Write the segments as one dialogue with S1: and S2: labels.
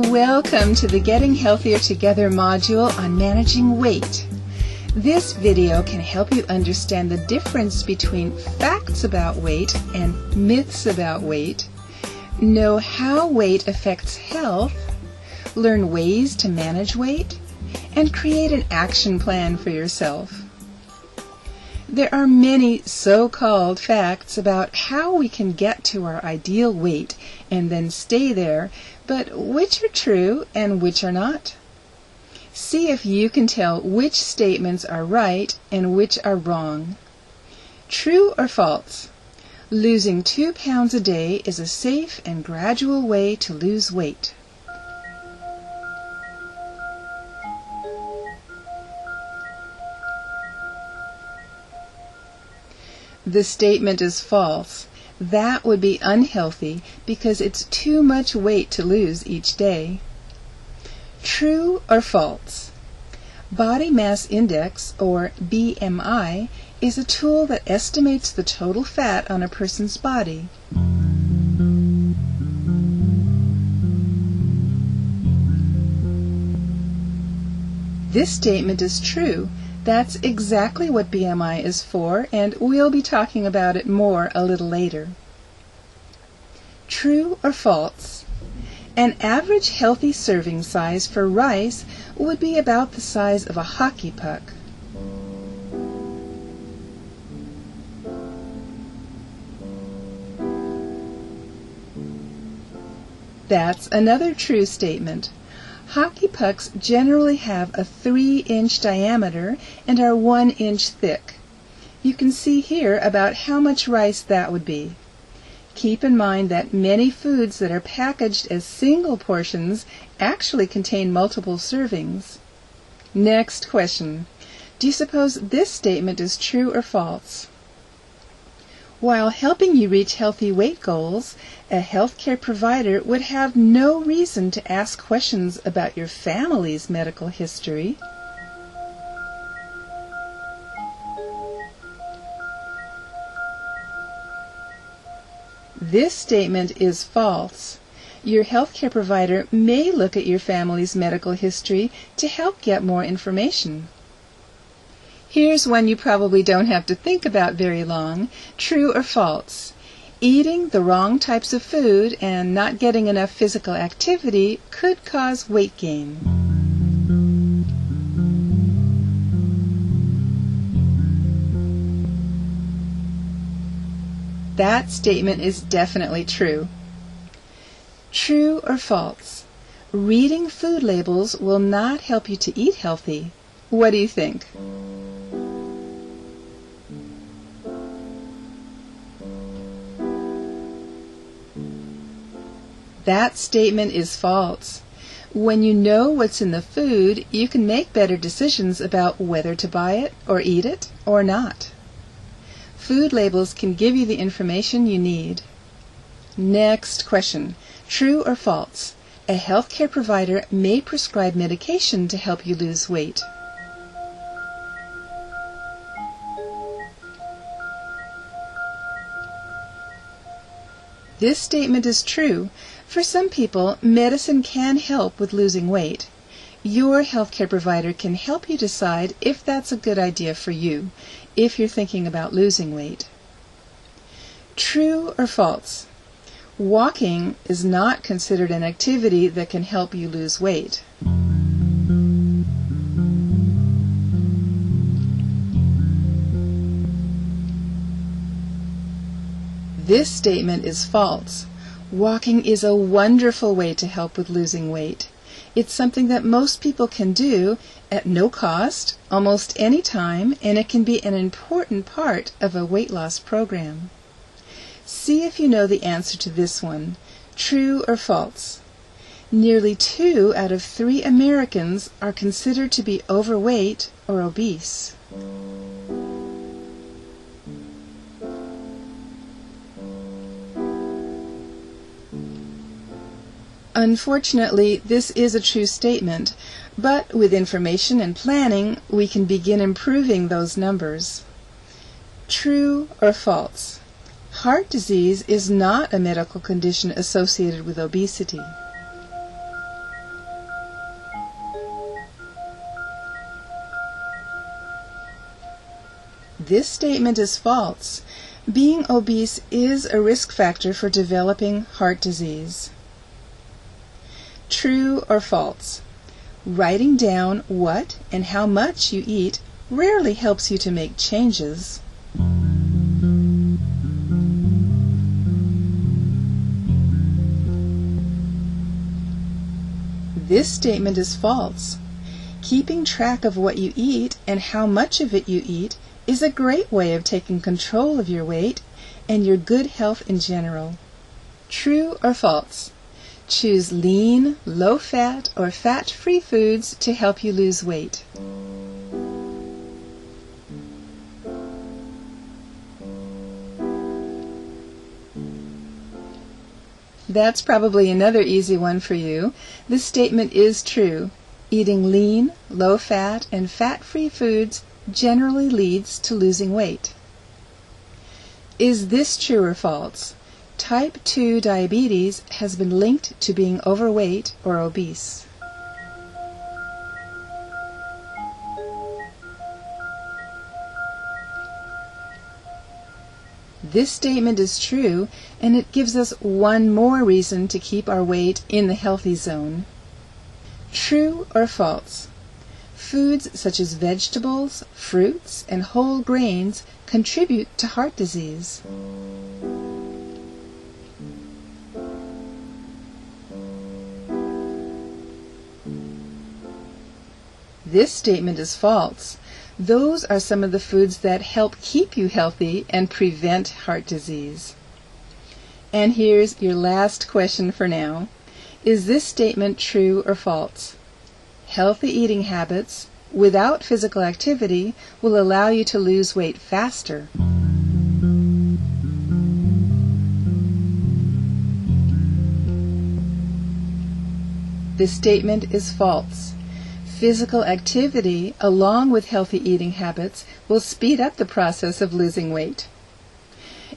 S1: Welcome to the Getting Healthier Together module on managing weight. This video can help you understand the difference between facts about weight and myths about weight, know how weight affects health, learn ways to manage weight, and create an action plan for yourself. There are many so-called facts about how we can get to our ideal weight and then stay there, but which are true and which are not? See if you can tell which statements are right and which are wrong. True or false? Losing 2 pounds a day is a safe and gradual way to lose weight. The statement is false. That would be unhealthy because it's too much weight to lose each day. True or false? Body mass index, or BMI, is a tool that estimates the total fat on a person's body. This statement is true. That's exactly what BMI is for, and we'll be talking about it more a little later. True or false? An average healthy serving size for rice would be about the size of a hockey puck. That's another true statement. Hockey pucks generally have a 3-inch diameter and are 1 inch thick. You can see here about how much rice that would be. Keep in mind that many foods that are packaged as single portions actually contain multiple servings. Next question. Do you suppose this statement is true or false? While helping you reach healthy weight goals, a healthcare provider would have no reason to ask questions about your family's medical history. This statement is false. Your healthcare provider may look at your family's medical history to help get more information. Here's one you probably don't have to think about very long. True or false? Eating the wrong types of food and not getting enough physical activity could cause weight gain. That statement is definitely true. True or false? Reading food labels will not help you to eat healthy. What do you think? That statement is false. When you know what's in the food, you can make better decisions about whether to buy it or eat it or not. Food labels can give you the information you need. Next question. True or false? A healthcare provider may prescribe medication to help you lose weight. This statement is true. For some people, medicine can help with losing weight. Your healthcare provider can help you decide if that's a good idea for you, if you're thinking about losing weight. True or false? Walking is not considered an activity that can help you lose weight. This statement is false. Walking is a wonderful way to help with losing weight. It's something that most people can do at no cost, almost any time, and it can be an important part of a weight loss program. See if you know the answer to this one. True or false? Nearly 2 out of 3 Americans are considered to be overweight or obese. Unfortunately, this is a true statement, but with information and planning, we can begin improving those numbers. True or false? Heart disease is not a medical condition associated with obesity. This statement is false. Being obese is a risk factor for developing heart disease. True or false? Writing down what and how much you eat rarely helps you to make changes. This statement is false. Keeping track of what you eat and how much of it you eat is a great way of taking control of your weight and your good health in general. True or false? Choose lean, low-fat, or fat-free foods to help you lose weight. That's probably another easy one for you. This statement is true. Eating lean, low-fat, and fat-free foods generally leads to losing weight. Is this true or false? Type 2 diabetes has been linked to being overweight or obese. This statement is true, and it gives us one more reason to keep our weight in the healthy zone. True or false? Foods such as vegetables, fruits, and whole grains contribute to heart disease. This statement is false. Those are some of the foods that help keep you healthy and prevent heart disease. And here's your last question for now. Is this statement true or false? Healthy eating habits without physical activity will allow you to lose weight faster. This statement is false. Physical activity, along with healthy eating habits, will speed up the process of losing weight.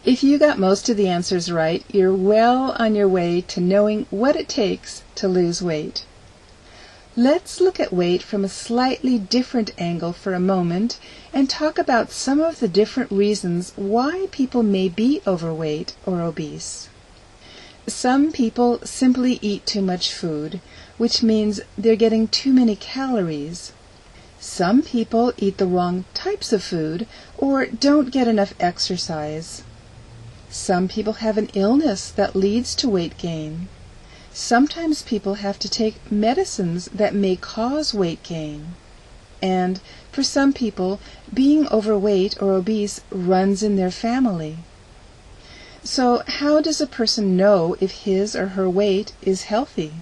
S1: If you got most of the answers right, you're well on your way to knowing what it takes to lose weight. Let's look at weight from a slightly different angle for a moment and talk about some of the different reasons why people may be overweight or obese. Some people simply eat too much food, which means they're getting too many calories. Some people eat the wrong types of food or don't get enough exercise. Some people have an illness that leads to weight gain. Sometimes people have to take medicines that may cause weight gain. And for some people, being overweight or obese runs in their family. So how does a person know if his or her weight is healthy?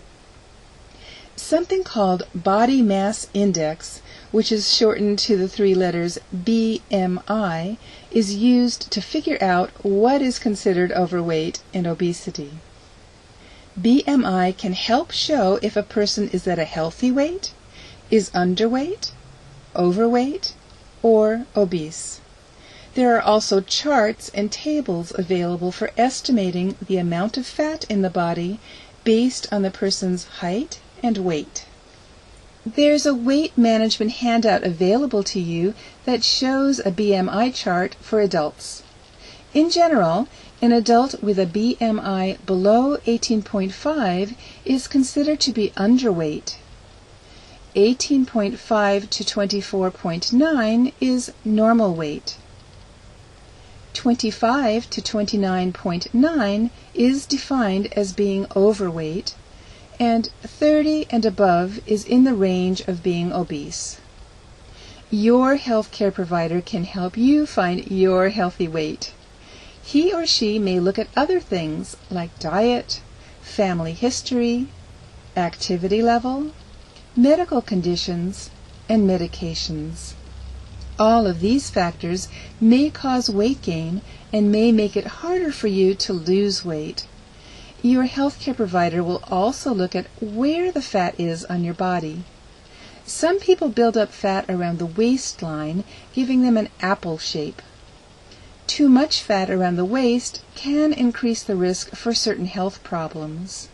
S1: Something called body mass index, which is shortened to the three letters BMI, is used to figure out what is considered overweight and obesity. BMI can help show if a person is at a healthy weight, is underweight, overweight, or obese. There are also charts and tables available for estimating the amount of fat in the body based on the person's height and weight. There's a weight management handout available to you that shows a BMI chart for adults. In general, an adult with a BMI below 18.5 is considered to be underweight. 18.5 to 24.9 is normal weight. 25 to 29.9 is defined as being overweight, and 30 and above is in the range of being obese. Your healthcare provider can help you find your healthy weight. He or she may look at other things like diet, family history, activity level, medical conditions, and medications. All of these factors may cause weight gain and may make it harder for you to lose weight. Your healthcare provider will also look at where the fat is on your body. Some people build up fat around the waistline, giving them an apple shape. Too much fat around the waist can increase the risk for certain health problems.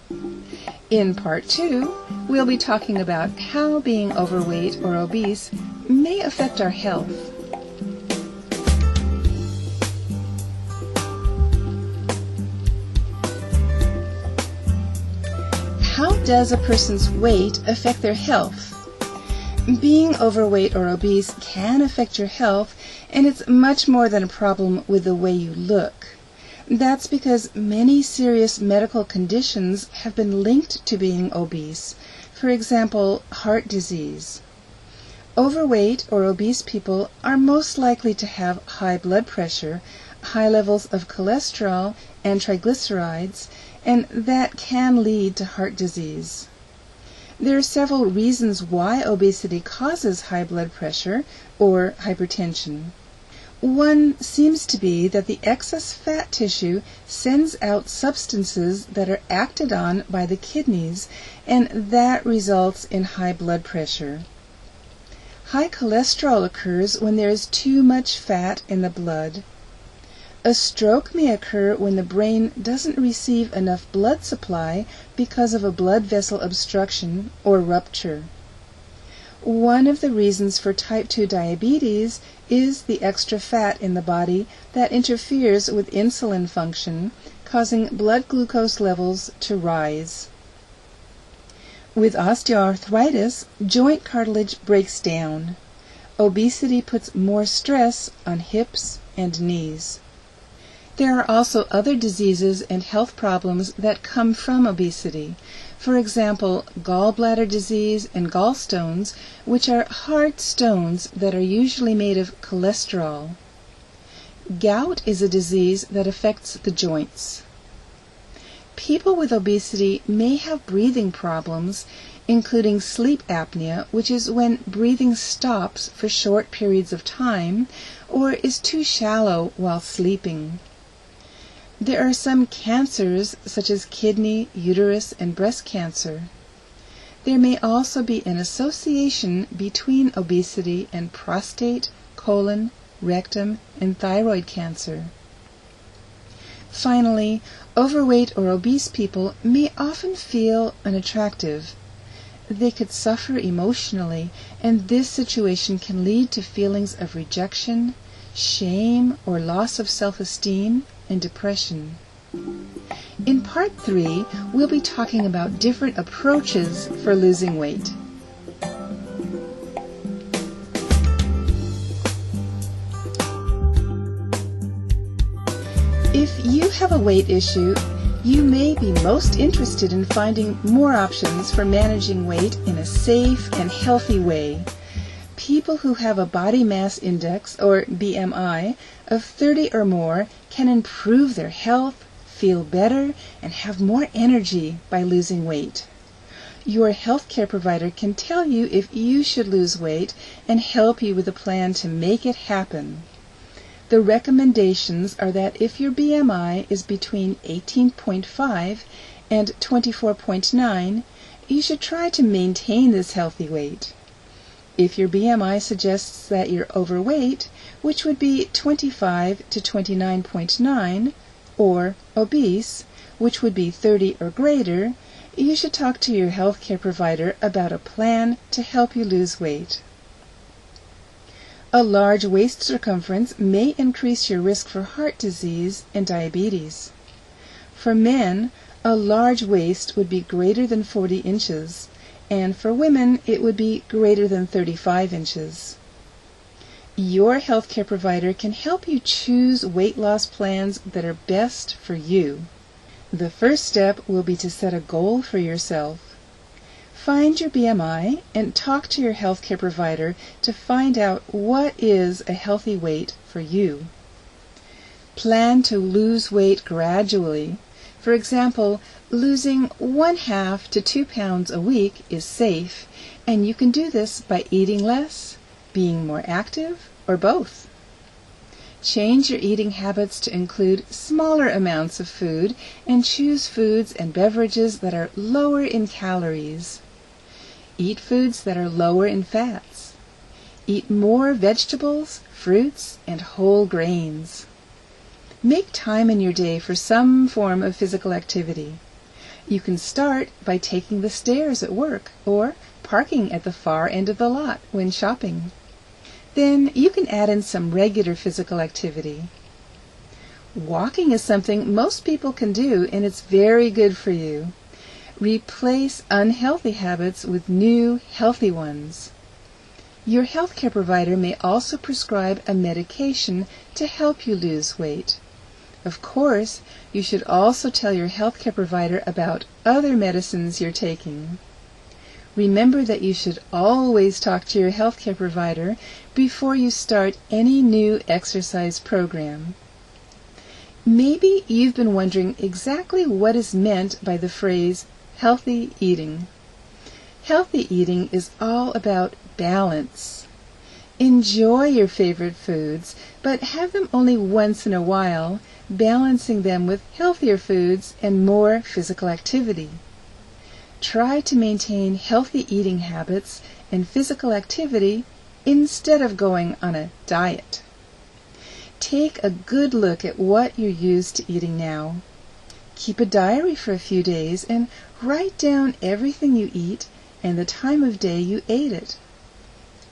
S1: In Part 2, we'll be talking about how being overweight or obese may affect our health. does a person's weight affect their health? Being overweight or obese can affect your health, and it's much more than a problem with the way you look. That's because many serious medical conditions have been linked to being obese. For example, heart disease. Overweight or obese people are most likely to have high blood pressure, high levels of cholesterol and triglycerides, and that can lead to heart disease. There are several reasons why obesity causes high blood pressure or hypertension. One seems to be that the excess fat tissue sends out substances that are acted on by the kidneys, and that results in high blood pressure. High cholesterol occurs when there is too much fat in the blood. A stroke may occur when the brain doesn't receive enough blood supply because of a blood vessel obstruction or rupture. One of the reasons for type 2 diabetes is the extra fat in the body that interferes with insulin function, causing blood glucose levels to rise. With osteoarthritis, joint cartilage breaks down. Obesity puts more stress on hips and knees. There are also other diseases and health problems that come from obesity. For example, gallbladder disease and gallstones, which are hard stones that are usually made of cholesterol. Gout is a disease that affects the joints. People with obesity may have breathing problems, including sleep apnea, which is when breathing stops for short periods of time or is too shallow while sleeping. There are some cancers, such as kidney, uterus, and breast cancer. There may also be an association between obesity and prostate, colon, rectum, and thyroid cancer. Finally, overweight or obese people may often feel unattractive. They could suffer emotionally, and this situation can lead to feelings of rejection, shame, or loss of self-esteem, and depression. In Part 3, we'll be talking about different approaches for losing weight. If you have a weight issue, you may be most interested in finding more options for managing weight in a safe and healthy way. People who have a body mass index, or BMI, of 30 or more can improve their health, feel better, and have more energy by losing weight. Your healthcare provider can tell you if you should lose weight and help you with a plan to make it happen. The recommendations are that if your BMI is between 18.5 and 24.9, you should try to maintain this healthy weight. If your BMI suggests that you're overweight, which would be 25 to 29.9, or obese, which would be 30 or greater, you should talk to your healthcare provider about a plan to help you lose weight. A large waist circumference may increase your risk for heart disease and diabetes. For men, a large waist would be greater than 40 inches, and for women it would be greater than 35 inches. Your healthcare provider can help you choose weight loss plans that are best for you. The first step will be to set a goal for yourself. Find your BMI and talk to your healthcare provider to find out what is a healthy weight for you. Plan to lose weight gradually. For example, losing 1/2 to 2 pounds a week is safe, and you can do this by eating less, being more active, or both. Change your eating habits to include smaller amounts of food and choose foods and beverages that are lower in calories. Eat foods that are lower in fats. Eat more vegetables, fruits, and whole grains. Make time in your day for some form of physical activity. You can start by taking the stairs at work or parking at the far end of the lot when shopping. Then you can add in some regular physical activity. Walking is something most people can do, and it's very good for you. Replace unhealthy habits with new, healthy ones. Your healthcare provider may also prescribe a medication to help you lose weight. Of course, you should also tell your healthcare provider about other medicines you're taking. Remember that you should always talk to your healthcare provider before you start any new exercise program. Maybe you've been wondering exactly what is meant by the phrase healthy eating. Healthy eating is all about balance. Enjoy your favorite foods, but have them only once in a while, balancing them with healthier foods and more physical activity. Try to maintain healthy eating habits and physical activity instead of going on a diet. Take a good look at what you're used to eating now. Keep a diary for a few days and write down everything you eat and the time of day you ate it.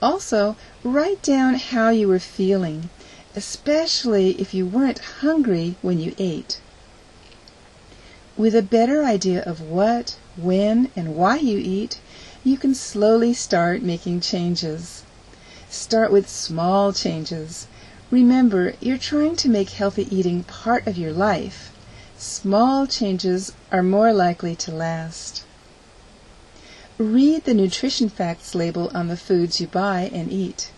S1: Also, write down how you were feeling, especially if you weren't hungry when you ate. With a better idea of what, when, and why you eat, you can slowly start making changes. Start with small changes. Remember, you're trying to make healthy eating part of your life. Small changes are more likely to last. Read the nutrition facts label on the foods you buy and eat.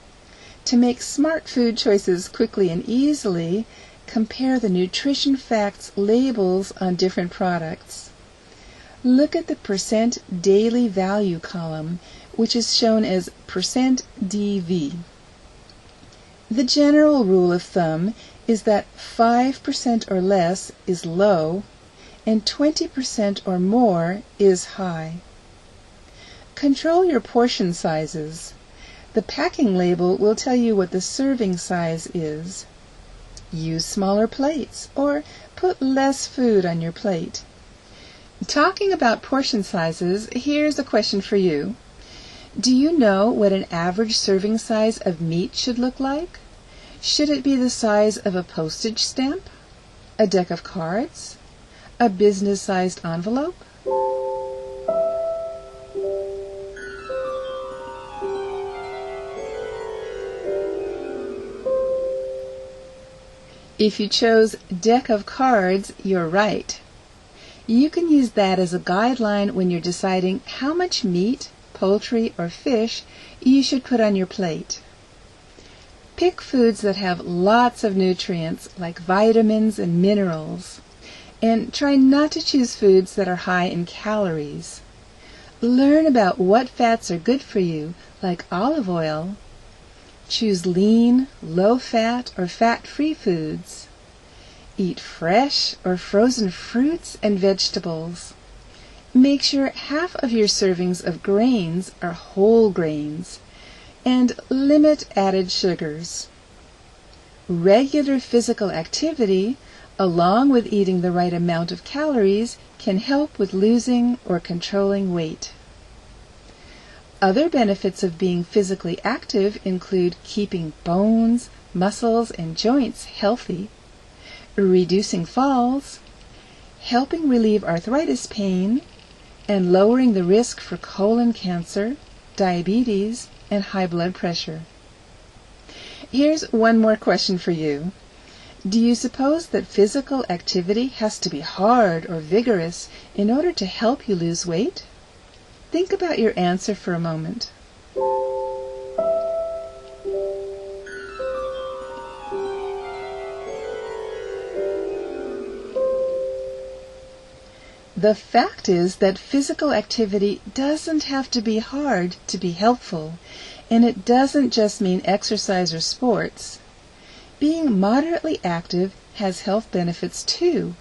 S1: To make smart food choices quickly and easily, compare the nutrition facts labels on different products. Look at the percent daily value column, which is shown as percent DV. The general rule of thumb is that 5% or less is low and 20% or more is high. Control your portion sizes. The packing label will tell you what the serving size is. Use smaller plates or put less food on your plate. Talking about portion sizes, here's a question for you. Do you know what an average serving size of meat should look like? Should it be the size of a postage stamp? A deck of cards? A business-sized envelope? If you chose deck of cards, you're right. You can use that as a guideline when you're deciding how much meat, poultry, or fish you should put on your plate. Pick foods that have lots of nutrients like vitamins and minerals, and try not to choose foods that are high in calories. Learn about what fats are good for you, like olive oil. Choose lean, low-fat, or fat-free foods. Eat fresh or frozen fruits and vegetables. Make sure half of your servings of grains are whole grains, and limit added sugars. Regular physical activity, along with eating the right amount of calories, can help with losing or controlling weight. Other benefits of being physically active include keeping bones, muscles, and joints healthy, reducing falls, helping relieve arthritis pain, and lowering the risk for colon cancer, diabetes, and high blood pressure. Here's one more question for you. Do you suppose that physical activity has to be hard or vigorous in order to help you lose weight? Think about your answer for a moment. The fact is that physical activity doesn't have to be hard to be helpful, and it doesn't just mean exercise or sports. Being moderately active has health benefits too.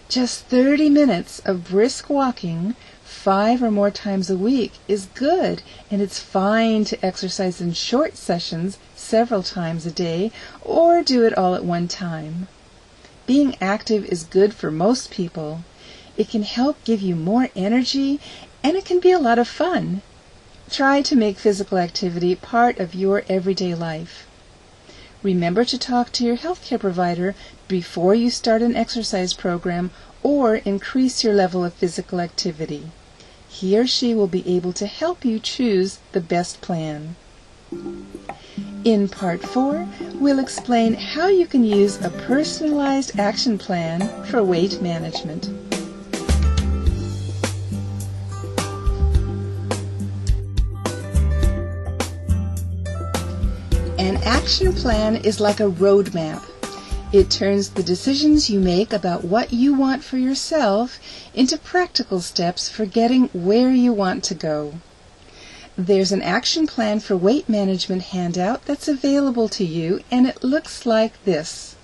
S1: Just 30 minutes of brisk walking 5 or more times a week is good, and it's fine to exercise in short sessions several times a day or do it all at one time. Being active is good for most people. It can help give you more energy, and it can be a lot of fun. Try to make physical activity part of your everyday life. Remember to talk to your healthcare provider before you start an exercise program or increase your level of physical activity. He or she will be able to help you choose the best plan. In Part 4, we'll explain how you can use a personalized action plan for weight management. An action plan is like a roadmap. It turns the decisions you make about what you want for yourself into practical steps for getting where you want to go. There's an action plan for weight management handout that's available to you, and it looks like this.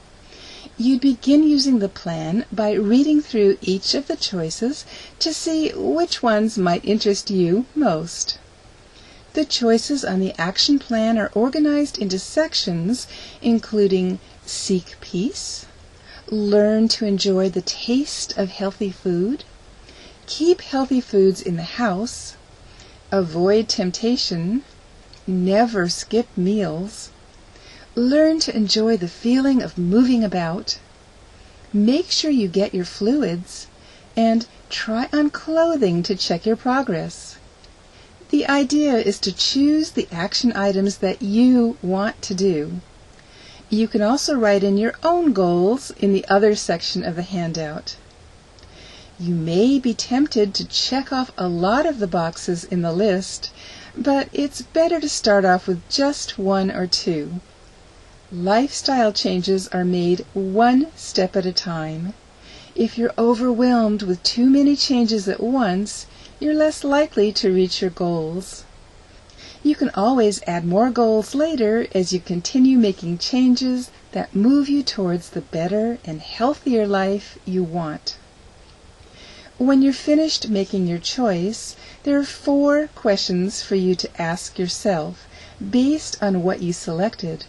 S1: You'd begin using the plan by reading through each of the choices to see which ones might interest you most. The choices on the action plan are organized into sections, including Seek Peace, Learn to Enjoy the Taste of Healthy Food, Keep Healthy Foods in the House, Avoid Temptation, Never Skip Meals, Learn to Enjoy the Feeling of Moving About, Make Sure You Get Your Fluids, and Try on Clothing to Check Your Progress. The idea is to choose the action items that you want to do. You can also write in your own goals in the other section of the handout. You may be tempted to check off a lot of the boxes in the list, but it's better to start off with just one or two. Lifestyle changes are made one step at a time. If you're overwhelmed with too many changes at once, you're less likely to reach your goals. You can always add more goals later as you continue making changes that move you towards the better and healthier life you want. When you're finished making your choice, there are 4 questions for you to ask yourself based on what you selected.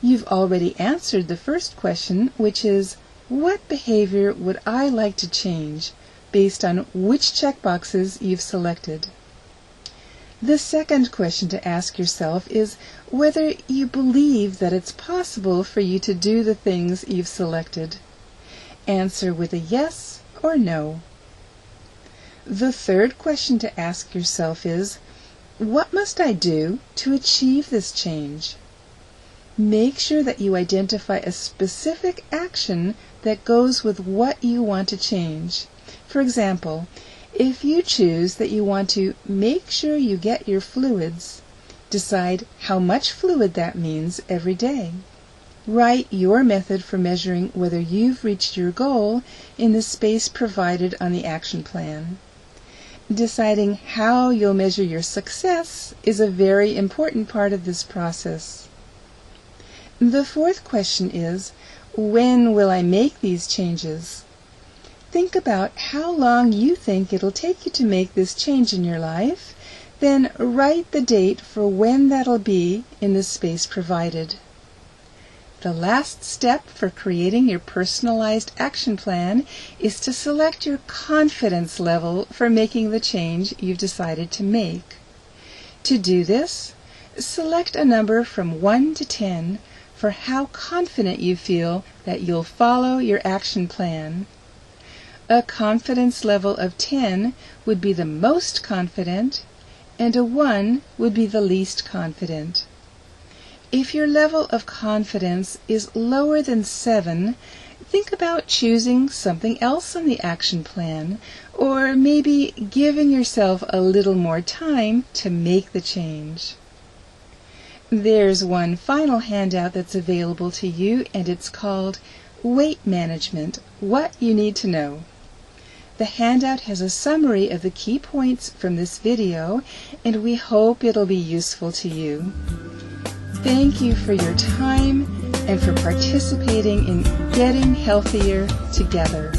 S1: You've already answered the first question, which is, what behavior would I like to change, based on which checkboxes you've selected. The second question to ask yourself is whether you believe that it's possible for you to do the things you've selected. Answer with a yes or no. The third question to ask yourself is, what must I do to achieve this change? Make sure that you identify a specific action that goes with what you want to change. For example, if you choose that you want to make sure you get your fluids, decide how much fluid that means every day. Write your method for measuring whether you've reached your goal in the space provided on the action plan. Deciding how you'll measure your success is a very important part of this process. The fourth question is, when will I make these changes? Think about how long you think it'll take you to make this change in your life, then write the date for when that'll be in the space provided. The last step for creating your personalized action plan is to select your confidence level for making the change you've decided to make. To do this, select a number from 1 to 10 for how confident you feel that you'll follow your action plan. A confidence level of 10 would be the most confident, and a 1 would be the least confident. If your level of confidence is lower than 7, think about choosing something else on the action plan, or maybe giving yourself a little more time to make the change. There's one final handout that's available to you, and it's called Weight Management, What You Need to Know. The handout has a summary of the key points from this video, and we hope it'll be useful to you. Thank you for your time and for participating in getting healthier together.